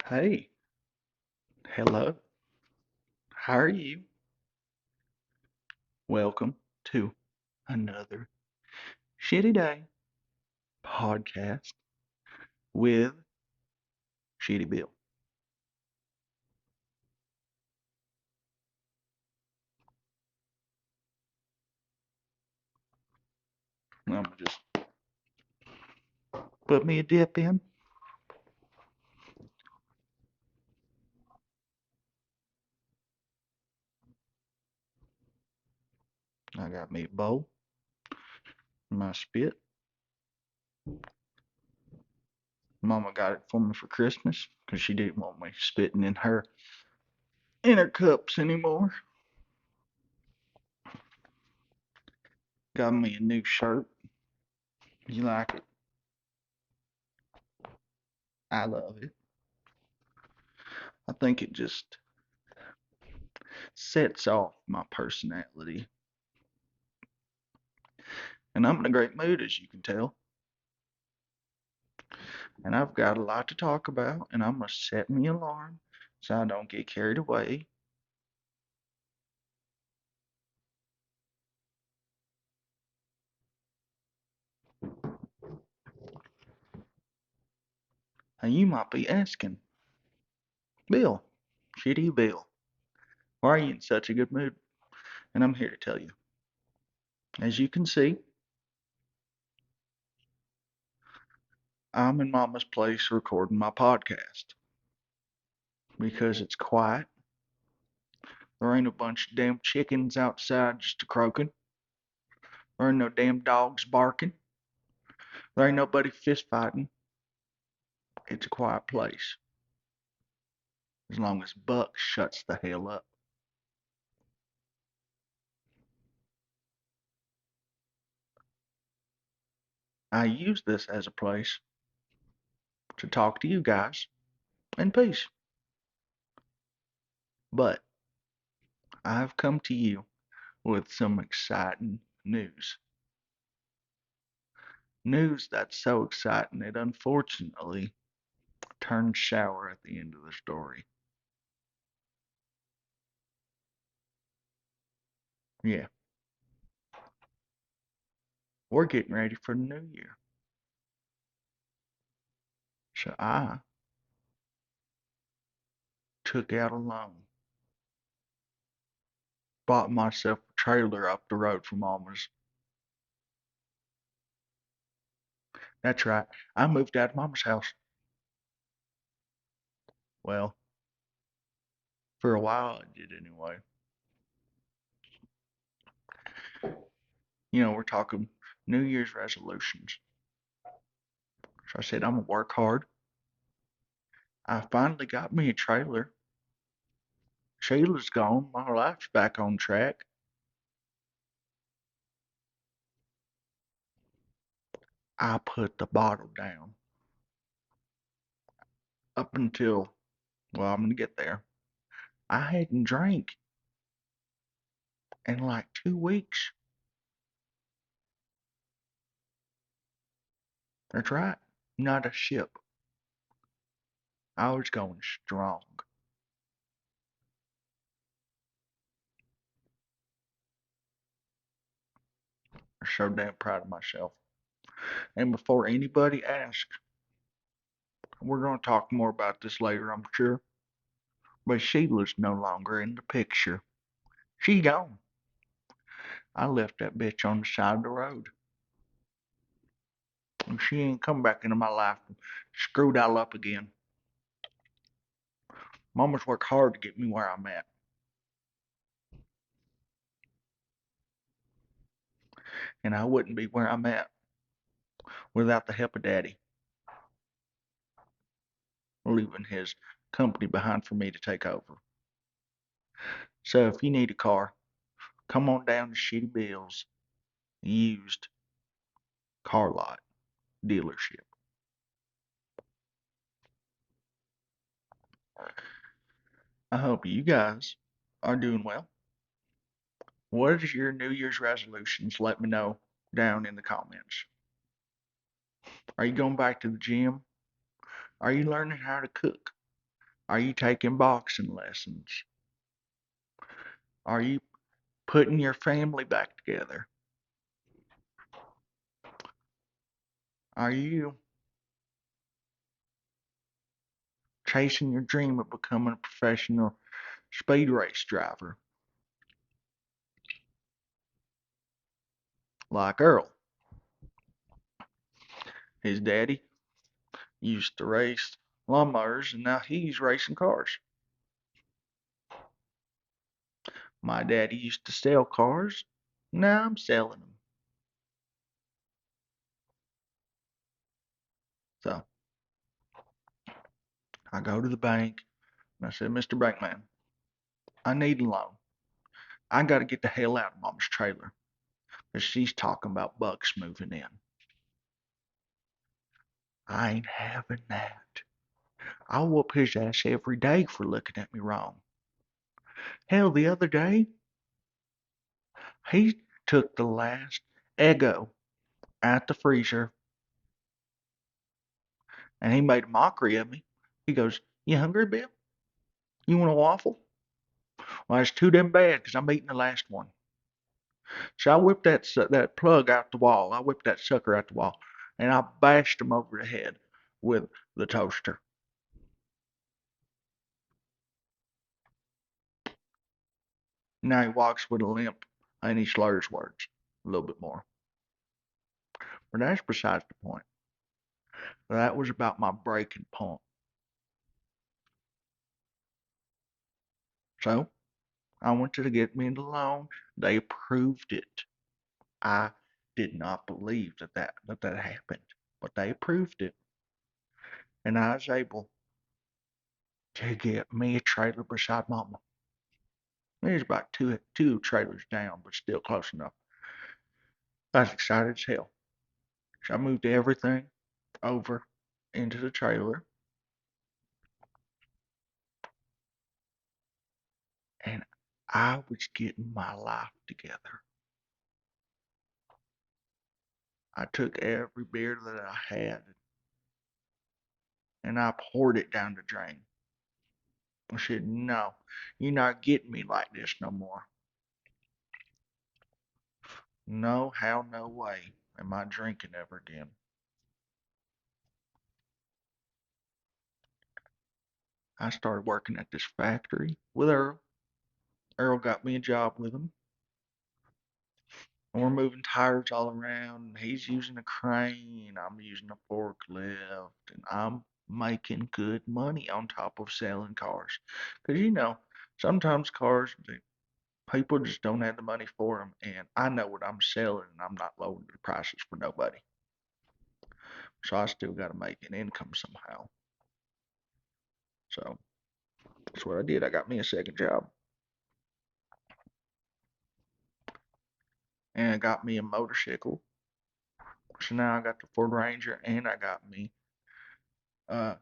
Hey, hello. How are you? Welcome to another Shitty Day podcast with Shiddy Bill. I'm gonna just put me a dip in. I got me a bowl, my spit. Mama got it for me for Christmas because she didn't want me spitting in her cups anymore. Got me a new shirt. You like it? I love it. I think it just sets off my personality. And I'm in a great mood, as you can tell. And I've got a lot to talk about, and I'm gonna set me alarm so I don't get carried away. And you might be asking, Bill, Shitty Bill, why are you in such a good mood? And I'm here to tell you. As you can see, I'm in Mama's place recording my podcast because it's quiet. There ain't a bunch of damn chickens outside just a croaking. There ain't no damn dogs barking. There ain't nobody fist fighting. It's a quiet place. As long as Buck shuts the hell up. I use this as a place to talk to you guys in peace. But I've come to you with some exciting news. News that's so exciting it unfortunately turns sour at the end of the story. Yeah, we're getting ready for the new year. So I took out a loan, bought myself a trailer up the road from Mama's. That's right, I moved out of Mama's house. Well, for a while I did anyway. We're talking New Year's resolutions. So I said, I'm gonna work hard. I finally got me a trailer. Sheila's gone. My life's back on track. I put the bottle down up until, well, I'm going to get there. I hadn't drank in like 2 weeks. That's right. Not a ship. I was going strong. I'm so damn proud of myself. And before anybody asks, we're going to talk more about this later, I'm sure. But Sheila's no longer in the picture. She gone. I left that bitch on the side of the road. And she ain't come back into my life and screwed all up again. Mama's worked hard to get me where I'm at. And I wouldn't be where I'm at without the help of Daddy, leaving his company behind for me to take over. So if you need a car, come on down to Shitty Bill's used car lot dealership. I hope you guys are doing well. What is your New Year's resolutions? Let me know down in the comments. Are you going back to the gym? Are you learning how to cook? Are you taking boxing lessons? Are you putting your family back together? Are you chasing your dream of becoming a professional speed race driver like Earl? His daddy used to race lawnmowers and now he's racing cars. My daddy used to sell cars. Now I'm selling them. So I go to the bank and I said, Mr. Bankman, I need a loan. I got to get the hell out of Mama's trailer because she's talking about Bucks moving in. I ain't having that. I'll whoop his ass every day for looking at me wrong. Hell, the other day, he took the last Eggo out the freezer and he made a mockery of me. He goes, You hungry, Bill? You want a waffle? Well, it's too damn bad because I'm eating the last one. So I whipped that plug out the wall. I whipped that sucker out the wall, and I bashed him over the head with the toaster. Now he walks with a limp, and he slurs words a little bit more. But that's besides the point. That was about my breaking point. So I went to get me the loan. They approved it. I did not believe that happened, but they approved it, and I was able to get me a trailer beside Mama. It was about two trailers down, but still close enough. I was excited as hell. So I moved everything over into the trailer, and I was getting my life together. I took every beer that I had and I poured it down the drain. I said, No, you're not getting me like this no more. No how, no way am I drinking ever again. I started working at this factory with Earl. Earl got me a job with him. And we're moving tires all around. He's using a crane. I'm using a forklift. And I'm making good money on top of selling cars. Because, sometimes cars, people just don't have the money for them. And I know what I'm selling, and I'm not lowering the prices for nobody. So I still got to make an income somehow. So that's what I did. I got me a second job. And I got me a motorcycle. So now I got the Ford Ranger and I got me uh,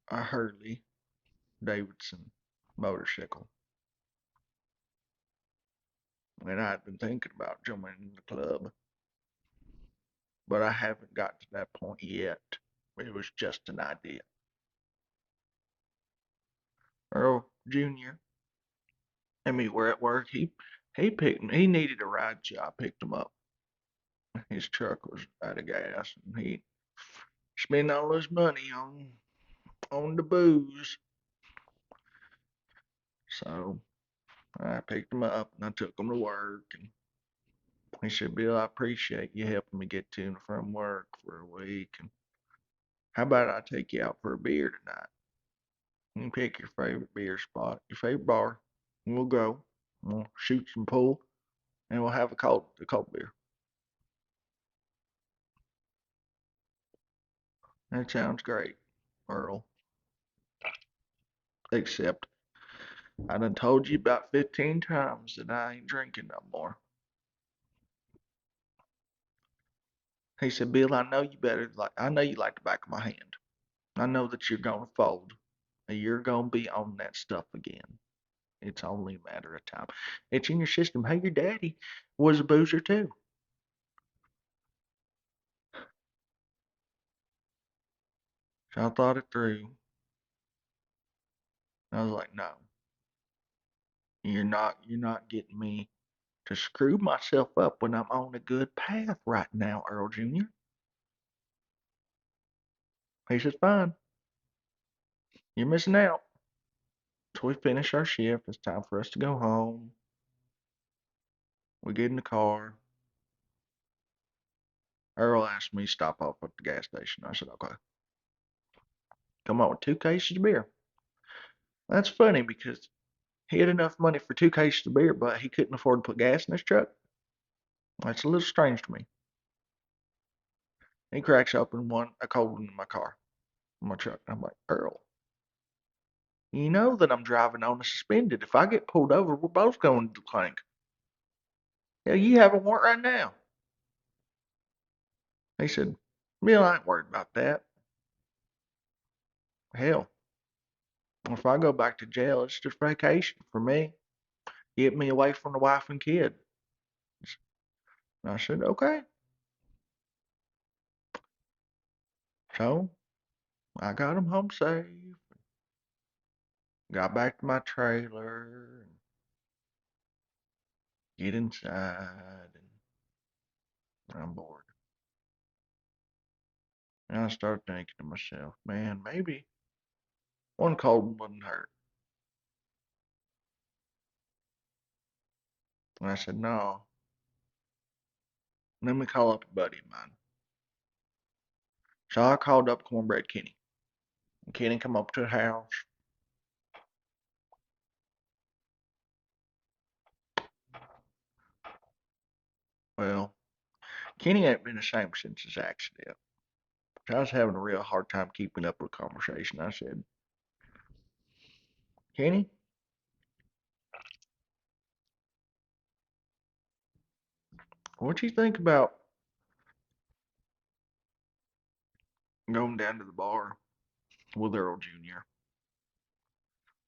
a Harley Davidson motorcycle. And I'd been thinking about joining the club, but I haven't got to that point yet. It was just an idea. Earl Jr. and me were at work. He picked me. He needed a ride, so I picked him up. His truck was out of gas, and he spent all his money on the booze. So I picked him up and I took him to work. And he said, Bill, I appreciate you helping me get to and from work for a week. And how about I take you out for a beer tonight? You can pick your favorite beer spot, your favorite bar, and we'll go. We'll shoot some pool, and we'll have a cold beer. That sounds great, Earl. Except I done told you about 15 times that I ain't drinking no more. He said, Bill, I know you like the back of my hand. I know that you're gonna fold. And you're gonna be on that stuff again. It's only a matter of time. It's in your system. Hey, your daddy was a boozer too. So I thought it through. I was like, no, you're not getting me to screw myself up when I'm on a good path right now, Earl Jr. He says, fine, you're missing out. So we finish our shift. It's time for us to go home. We get in the car. Earl asked me to stop off at the gas station. I said, okay. Come on with 2 cases of beer. That's funny because he had enough money for 2 cases of beer, but he couldn't afford to put gas in his truck. That's a little strange to me. He cracks open a cold one in my car, in my truck. I'm like, Earl, you know that I'm driving on a suspended. If I get pulled over, we're both going to the clink. Hell, you have a warrant right now. He said, Bill, I ain't worried about that. Hell, if I go back to jail, it's just vacation for me. Get me away from the wife and kid. And I said, okay. So I got him home safe. Got back to my trailer and get inside and I'm bored. And I started thinking to myself, man, maybe one cold one wouldn't hurt. And I said, no, let me call up a buddy of mine. So I called up Cornbread Kenny. And Kenny come up to the house. Well, Kenny ain't been the same since his accident. I was having a real hard time keeping up with the conversation. I said, Kenny, what you think about going down to the bar with Earl Jr.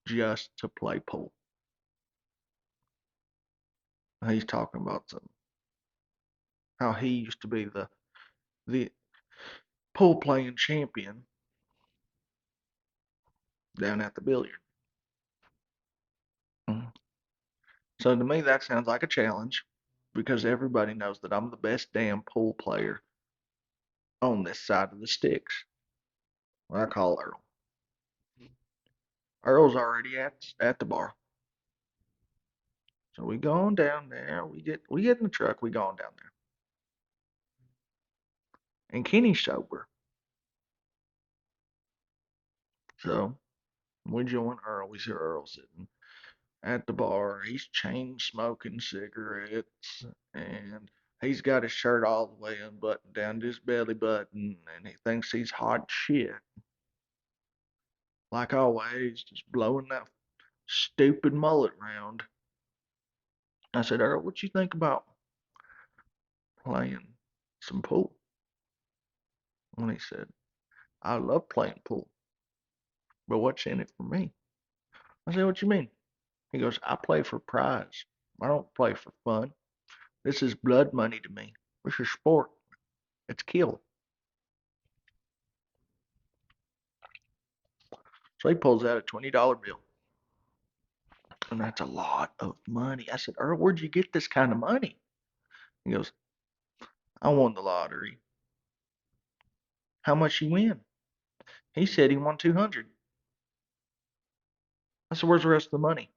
just to play pool? He's talking about how he used to be the pool playing champion down at the billiard. Mhm. So to me, that sounds like a challenge because everybody knows that I'm the best damn pool player on this side of the sticks. I call Earl. Earl's already at the bar. So we going down there. We get in the truck. We going down there. And Kenny's sober. So we join Earl. We see Earl sitting at the bar. He's chain smoking cigarettes and he's got his shirt all the way unbuttoned down to his belly button and he thinks he's hot shit. Like always, just blowing that stupid mullet round. I said, Earl, what you think about playing some pool? And he said, I love playing pool, but what's in it for me? I said, what you mean? He goes, I play for prize. I don't play for fun. This is blood money to me. This is sport. It's kill. So he pulls out a $20 bill. And that's a lot of money. I said, Earl, where'd you get this kind of money? He goes, I won the lottery. How much you win? He said he won 200. I said, where's the rest of the money?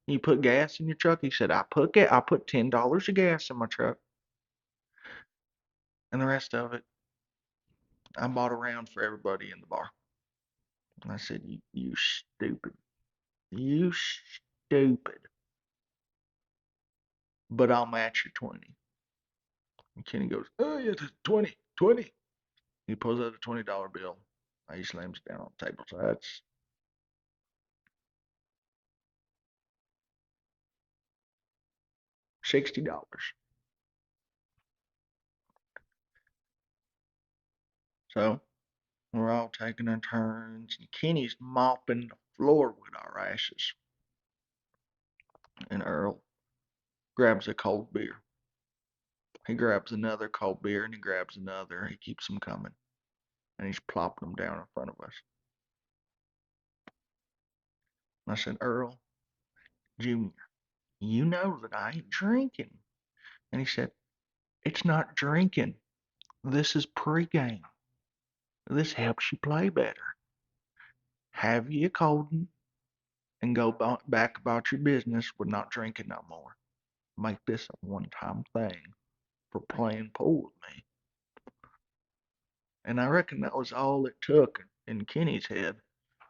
You put gas in your truck? He said, I put $10 of gas in my truck. And the rest of it, I bought a round for everybody in the bar. And I said, you stupid. You stupid. But I'll match your 20. And Kenny goes, oh, yeah, 20, 20. He pulls out a $20 bill. He slams it down on the table. So that's $60. So we're all taking our turns, and Kenny's mopping the floor with our ashes. And Earl grabs a cold beer. He grabs another cold beer, and he grabs another. He keeps them coming, and he's plopping them down in front of us. I said, Earl Jr., you know that I ain't drinking. And he said, it's not drinking. This is pregame. This helps you play better. Have you a cold one and go back about your business with not drinking no more. Make this a one-time thing for playing pool with me. And I reckon that was all it took in Kenny's head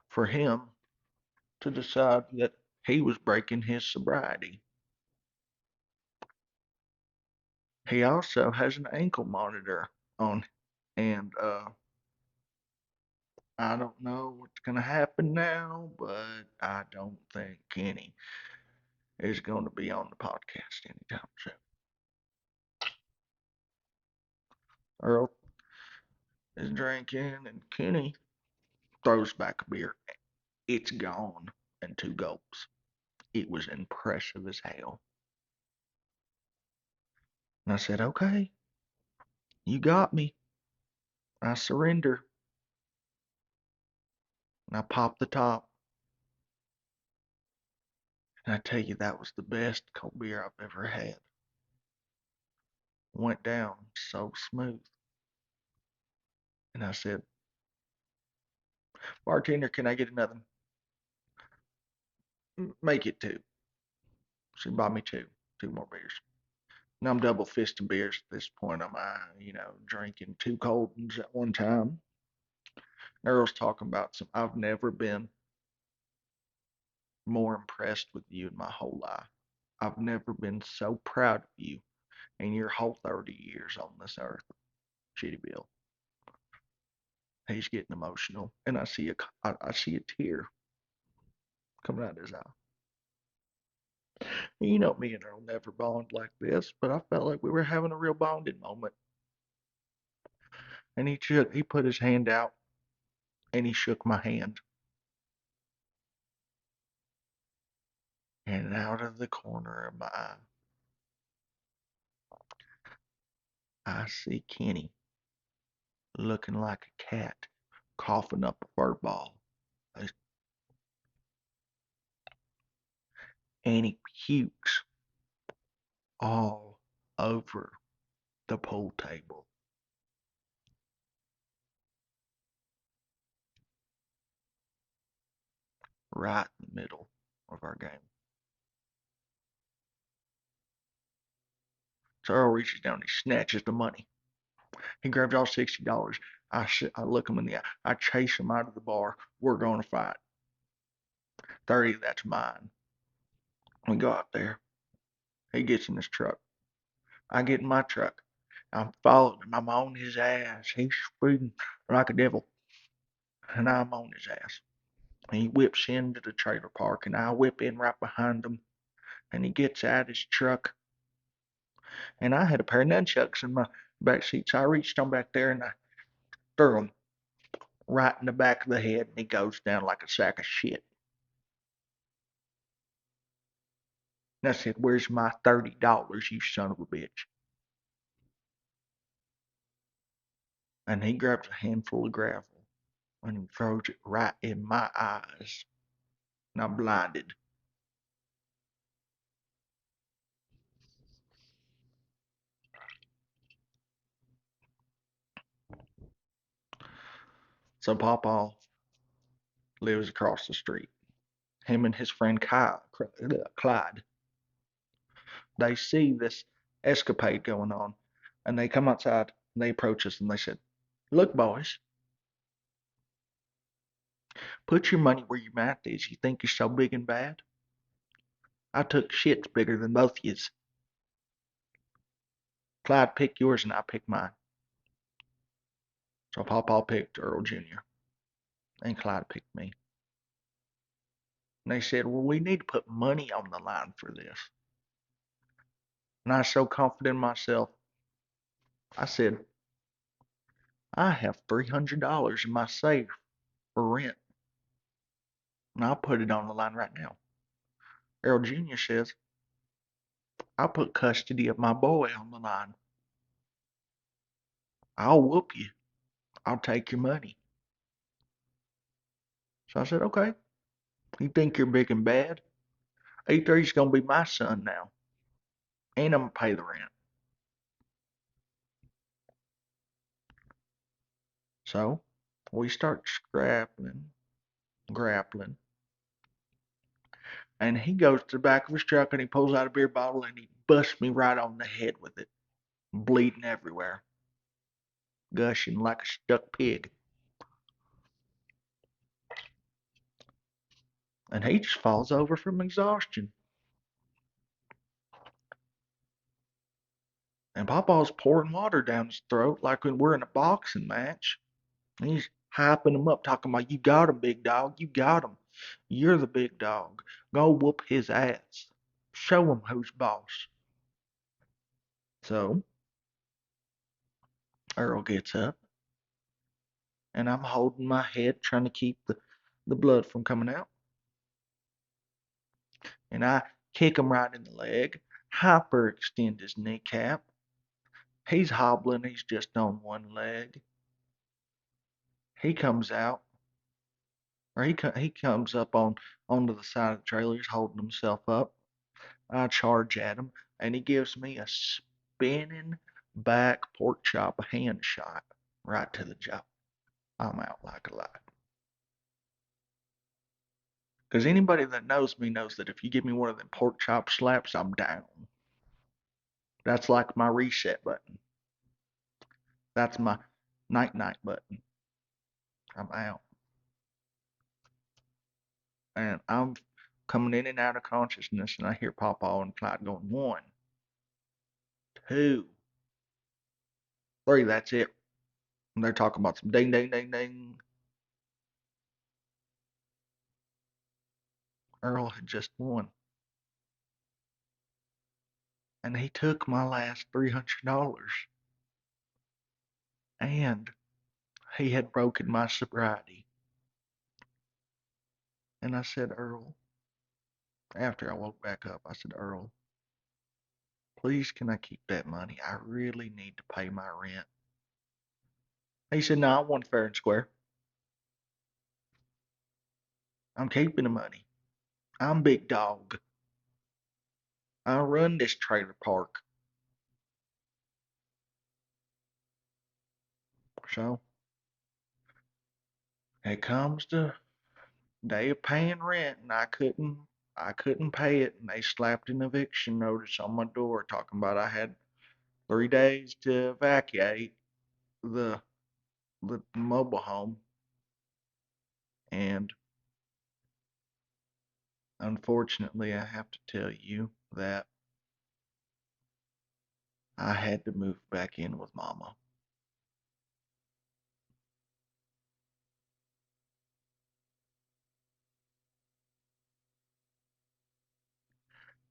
for him to decide that he was breaking his sobriety. He also has an ankle monitor on, and I don't know what's gonna happen now, but I don't think Kenny is going to be on the podcast anytime soon. Earl is drinking, and Kenny throws back a beer. It's gone in two gulps. It was impressive as hell. And I said, okay, you got me. I surrender. And I popped the top. And I tell you, that was the best cold beer I've ever had. Went down so smooth. And I said, bartender, can I get another? Make it two. She bought me two more beers. Now I'm double fisting beers at this point. I'm, drinking two cold ones at one time. Earl's talking about some. I've never been more impressed with you in my whole life. I've never been so proud of you in your whole 30 years on this earth. Shiddy Bill. He's getting emotional, and I see a tear coming out of his eye. You know, me and Earl never bond like this, but I felt like we were having a real bonding moment. And he put his hand out, and he shook my hand. And out of the corner of my eye, I see Kenny looking like a cat, coughing up a fur ball. And he pukes all over the pool table. Right in the middle of our game. So Earl reaches down, he snatches the money. He grabs all $60. I look him in the eye. I chase him out of the bar. We're going to fight. 30, that's mine. We go out there. He gets in his truck. I get in my truck. I'm following him. I'm on his ass. He's speeding like a devil. And I'm on his ass. And he whips into the trailer park, and I whip in right behind him. And he gets out his truck. And I had a pair of nunchucks in my back seat, so I reached on back there and I threw him right in the back of the head, and he goes down like a sack of shit. And I said, where's my $30, you son of a bitch? And he grabs a handful of gravel and he throws it right in my eyes. And I'm blinded. So Papa lives across the street. Him and his friend Clyde, they see this escapade going on, and they come outside and they approach us and they said, look, boys, put your money where your mouth is. You think you're so big and bad? I took shits bigger than both of yous. Clyde picked yours and I picked mine. So Papa picked Earl Jr. and Clyde picked me. And they said, well, we need to put money on the line for this. And I was so confident in myself, I said, I have $300 in my safe for rent. And I'll put it on the line right now. Earl Jr. says, I'll put custody of my boy on the line. I'll whoop you. I'll take your money. So I said, okay. You think you're big and bad? E3's gonna be my son now, and I'm gonna pay the rent. So we start scrapping, grappling, and he goes to the back of his truck and he pulls out a beer bottle and he busts me right on the head with it, bleeding everywhere, gushing like a stuck pig. And he just falls over from exhaustion. And Papa's pouring water down his throat like when we're in a boxing match. He's hyping him up, talking about, "You got him, big dog. You got him. You're the big dog. Go whoop his ass. Show him who's boss." So Earl gets up, and I'm holding my head, trying to keep the blood from coming out. And I kick him right in the leg, hyperextend his kneecap. He's hobbling, he's just on one leg. He comes out, or he comes up onto the side of the trailer, he's holding himself up. I charge at him, and he gives me a spinning back pork chop hand shot right to the jaw. I'm out like a light. Because anybody that knows me knows that if you give me one of them pork chop slaps, I'm down. That's like my reset button. That's my night night button. I'm out. And I'm coming in and out of consciousness, and I hear Papa and Clyde going, one, two, three, that's it. And they're talking about some ding, ding, ding, ding. Earl had just won. And he took my last $300. And he had broken my sobriety. And I said, Earl, after I woke back up, I said, Earl, please can I keep that money? I really need to pay my rent. He said, no, I want fair and square. I'm keeping the money. I'm big dog. I run this trailer park. So it comes to day of paying rent, and I couldn't pay it, and they slapped an eviction notice on my door talking about I had 3 days to evacuate the the mobile home. And unfortunately, I have to tell you that I had to move back in with Mama.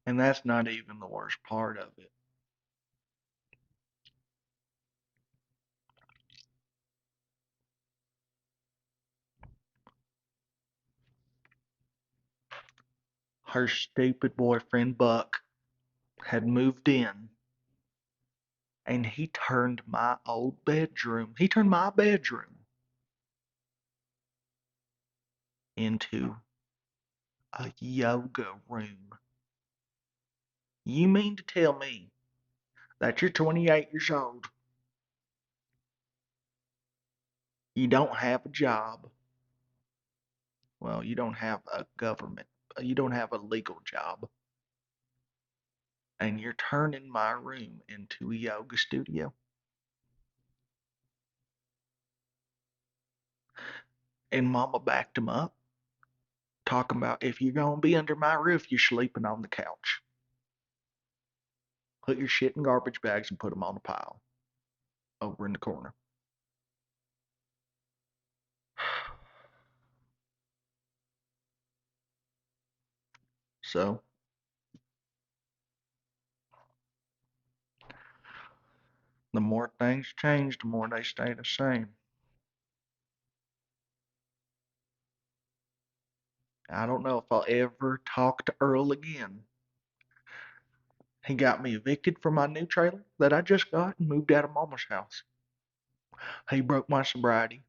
And that's not even the worst part of it. Her stupid boyfriend, Buck, had moved in, and he turned my bedroom into a yoga room. You mean to tell me that you're 28 years old, you don't have a job, well, you don't have a legal job, and you're turning my room into a yoga studio? And Mama backed him up, talking about, if you're gonna be under my roof, you're sleeping on the couch. Put your shit in garbage bags and put them on a pile over in the corner. So, the more things change, the more they stay the same. I don't know if I'll ever talk to Earl again. He got me evicted from my new trailer that I just got and moved out of Mama's house. He broke my sobriety.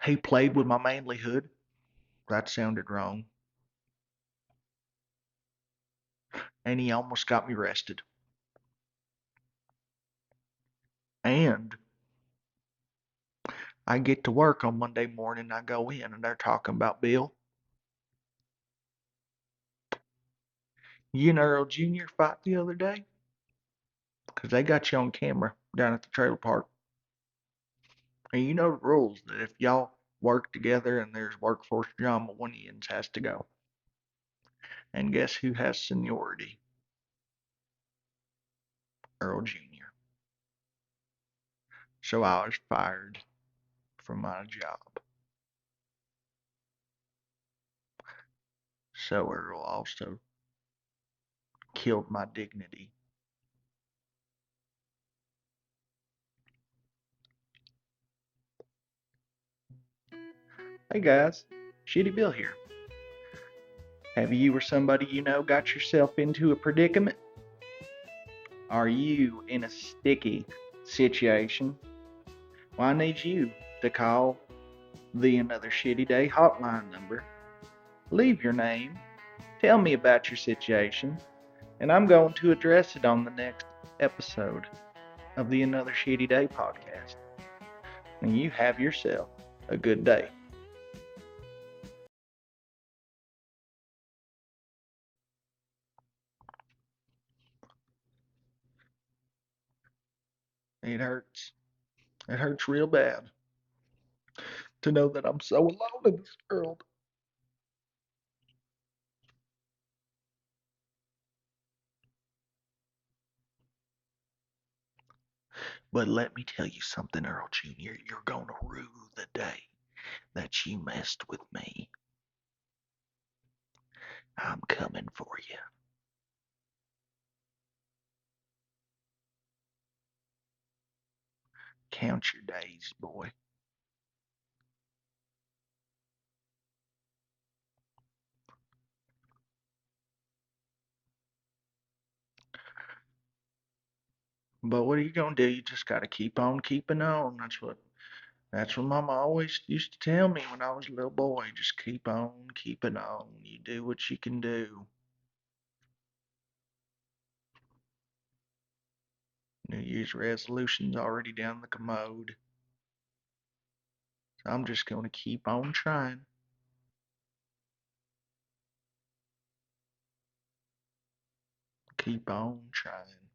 He played with my manlyhood. That sounded wrong. And he almost got me arrested. And I get to work on Monday morning. I go in and they're talking about Bill. You and Earl Jr. fight the other day? Because they got you on camera down at the trailer park. And you know the rules that if y'all work together and there's workforce drama, one of you has to go. And guess who has seniority? Earl Jr. So I was fired from my job. So Earl also killed my dignity. Hey guys, Shiddy Bill here. Have you or somebody you know got yourself into a predicament? Are you in a sticky situation? Well, I need you to call the Another Shitty Day hotline number. Leave your name, tell me about your situation, and I'm going to address it on the next episode of the Another Shitty Day podcast. And you have yourself a good day. It hurts. It hurts real bad to know that I'm so alone in this world. But let me tell you something, Earl Jr. You're going to rue the day that you messed with me. I'm coming for you. Count your days, boy. But what are you gonna do? You just gotta keep on keeping on. That's what Mama always used to tell me when I was a little boy. Just keep on keeping on. You do what you can do. New Year's resolution's already down the commode. So I'm just gonna keep on trying. Keep on trying.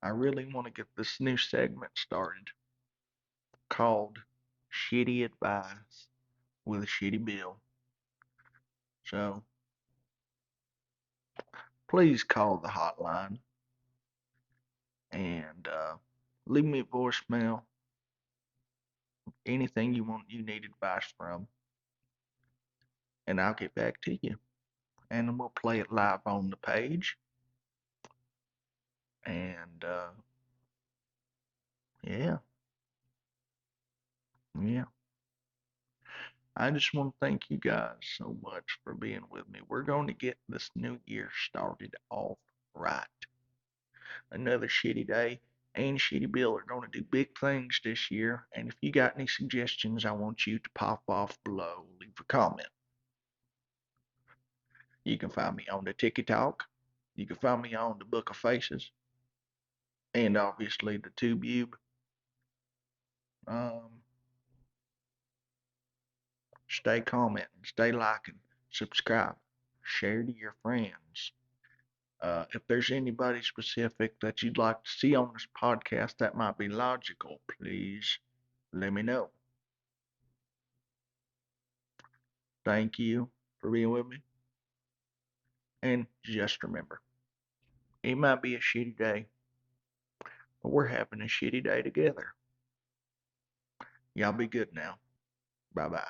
I really want to get this new segment started called Shitty Advice with Shitty Bill. So please call the hotline and leave me a voicemail. Anything you need advice from, and I'll get back to you. And we'll play it live on the page. And yeah, yeah. I just want to thank you guys so much for being with me. We're going to get this new year started off right. Another Shitty Day and Shitty Bill are going to do big things this year. And if you got any suggestions, I want you to pop off below. Leave a comment. You can find me on the TikTok. You can find me on the Book of Faces. And obviously the TubeUbe. Um, Stay commenting, stay liking, subscribe, share to your friends. If there's anybody specific that you'd like to see on this podcast that might be logical, please let me know. Thank you for being with me. And just remember, it might be a shitty day, but we're having a shitty day together. Y'all be good now. Bye bye.